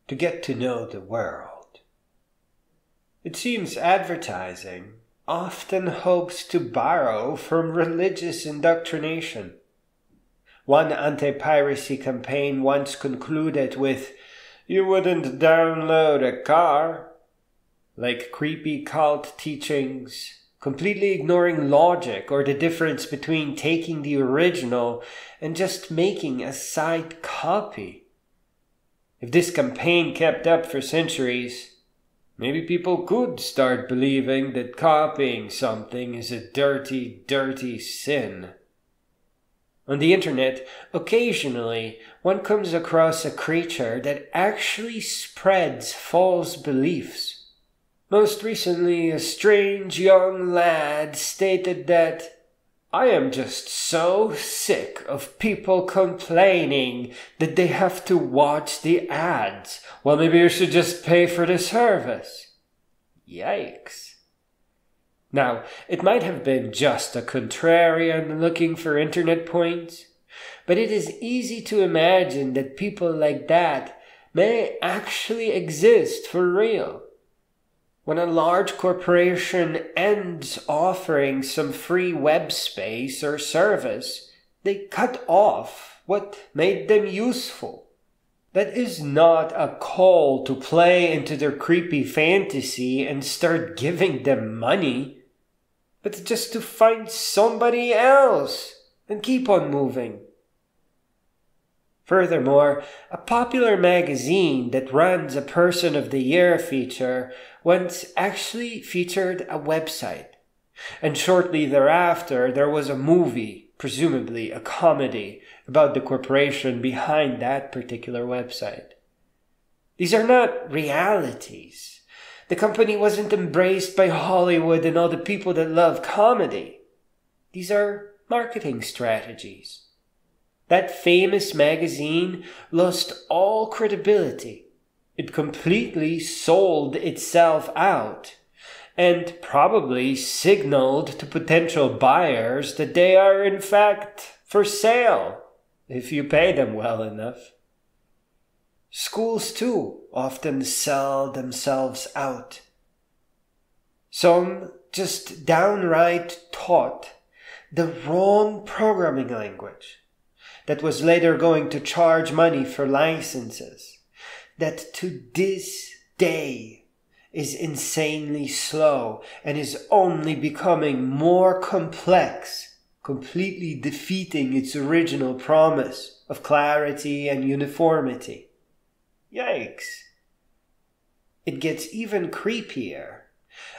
to get to know the world. It seems advertising often hopes to borrow from religious indoctrination. One anti-piracy campaign once concluded with, "You wouldn't download a car," like creepy cult teachings, completely ignoring logic or the difference between taking the original and just making a side copy. If this campaign kept up for centuries, maybe people could start believing that copying something is a dirty, dirty sin. On the internet, occasionally one comes across a creature that actually spreads false beliefs. Most recently, a strange young lad stated that, "I am just so sick of people complaining that they have to watch the ads. Well, maybe you should just pay for the service." Yikes. Now, it might have been just a contrarian looking for internet points, but it is easy to imagine that people like that may actually exist for real. When a large corporation ends offering some free web space or service, they cut off what made them useful. That is not a call to play into their creepy fantasy and start giving them money, but just to find somebody else and keep on moving. Furthermore, a popular magazine that runs a Person of the Year feature once actually featured a website. And shortly thereafter, there was a movie, presumably a comedy, about the corporation behind that particular website. These are not realities. The company wasn't embraced by Hollywood and all the people that love comedy. These are marketing strategies. That famous magazine lost all credibility. It completely sold itself out and probably signaled to potential buyers that they are in fact for sale if you pay them well enough. Schools too often sell themselves out. Some just downright taught the wrong programming language that was later going to charge money for licenses, that to this day is insanely slow and is only becoming more complex, completely defeating its original promise of clarity and uniformity. Yikes. It gets even creepier,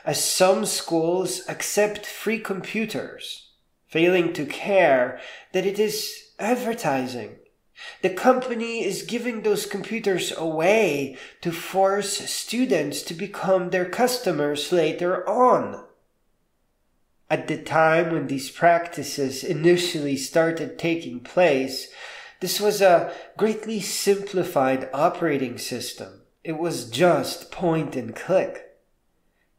as some schools accept free computers, failing to care that it is advertising. The company is giving those computers away to force students to become their customers later on. At the time when these practices initially started taking place, this was a greatly simplified operating system. It was just point and click.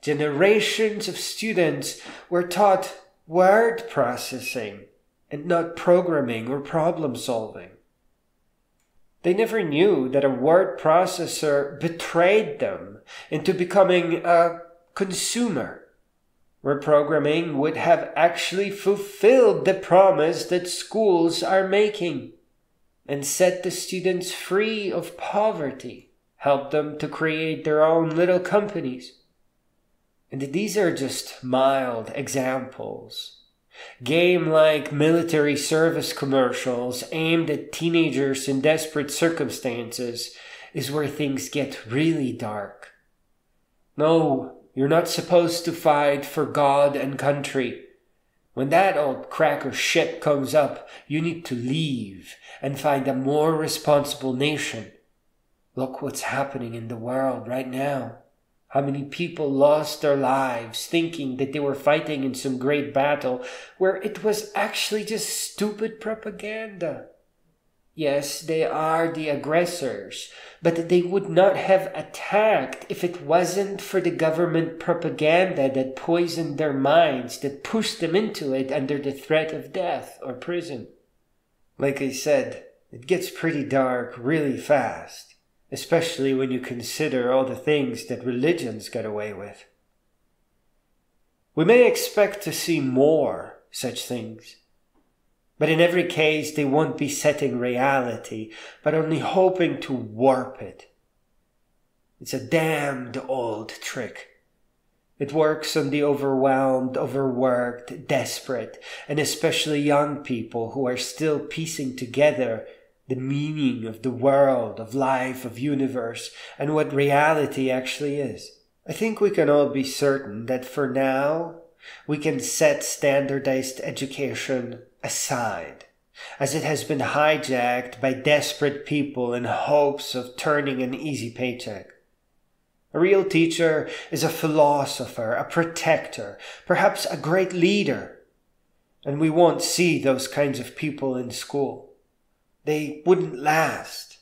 Generations of students were taught word processing and not programming or problem solving. They never knew that a word processor betrayed them into becoming a consumer, where programming would have actually fulfilled the promise that schools are making and set the students free of poverty, help them to create their own little companies. And these are just mild examples. Game-like military service commercials aimed at teenagers in desperate circumstances is where things get really dark. No, you're not supposed to fight for God and country. When that old cracker shit comes up, you need to leave and find a more responsible nation. Look what's happening in the world right now. How many people lost their lives thinking that they were fighting in some great battle where it was actually just stupid propaganda. Yes, they are the aggressors, but they would not have attacked if it wasn't for the government propaganda that poisoned their minds, that pushed them into it under the threat of death or prison. Like I said, it gets pretty dark really fast. especially when you consider all the things that religions get away with. We may expect to see more such things, but in every case they won't be setting reality, but only hoping to warp it. It's a damned old trick. It works on the overwhelmed, overworked, desperate, and especially young people who are still piecing together the meaning of the world, of life, of universe, and what reality actually is. I think we can all be certain that for now, we can set standardized education aside, as it has been hijacked by desperate people in hopes of turning an easy paycheck. A real teacher is a philosopher, a protector, perhaps a great leader. And we won't see those kinds of people in school. They wouldn't last.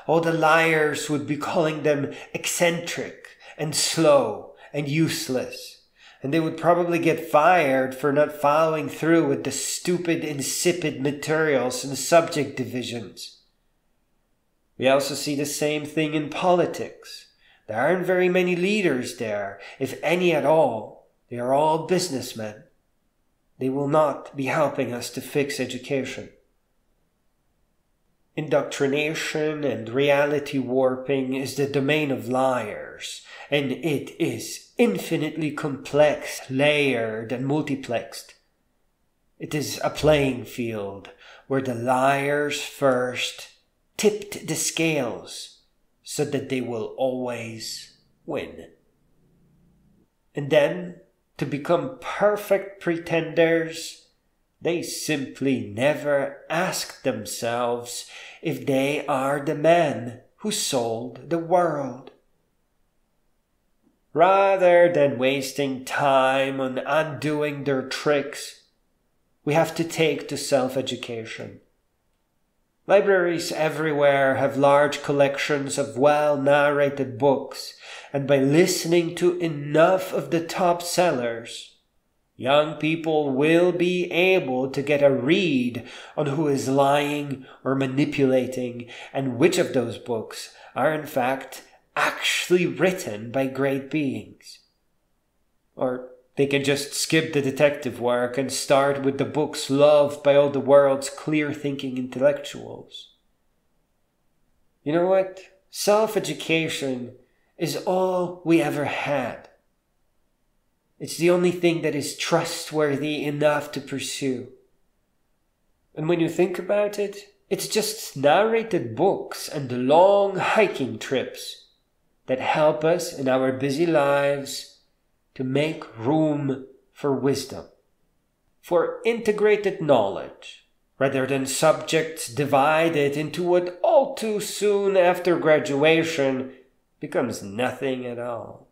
All the liars would be calling them eccentric and slow and useless. And they would probably get fired for not following through with the stupid, insipid materials and subject divisions. We also see the same thing in politics. There aren't very many leaders there, if any at all. They are all businessmen. They will not be helping us to fix education. Indoctrination and reality warping is the domain of liars, and it is infinitely complex, layered, and multiplexed. It is a playing field where the liars first tipped the scales, so that they will always win. And then, to become perfect pretenders, they simply never ask themselves if they are the man who sold the world. Rather than wasting time on undoing their tricks, we have to take to self-education. Libraries everywhere have large collections of well-narrated books, and by listening to enough of the top sellers, young people will be able to get a read on who is lying or manipulating, and which of those books are in fact actually written by great beings. Or they can just skip the detective work and start with the books loved by all the world's clear-thinking intellectuals. You know what? Self-education is all we ever had. It's the only thing that is trustworthy enough to pursue. And when you think about it, it's just narrated books and long hiking trips that help us in our busy lives to make room for wisdom, for integrated knowledge, rather than subjects divided into what all too soon after graduation becomes nothing at all.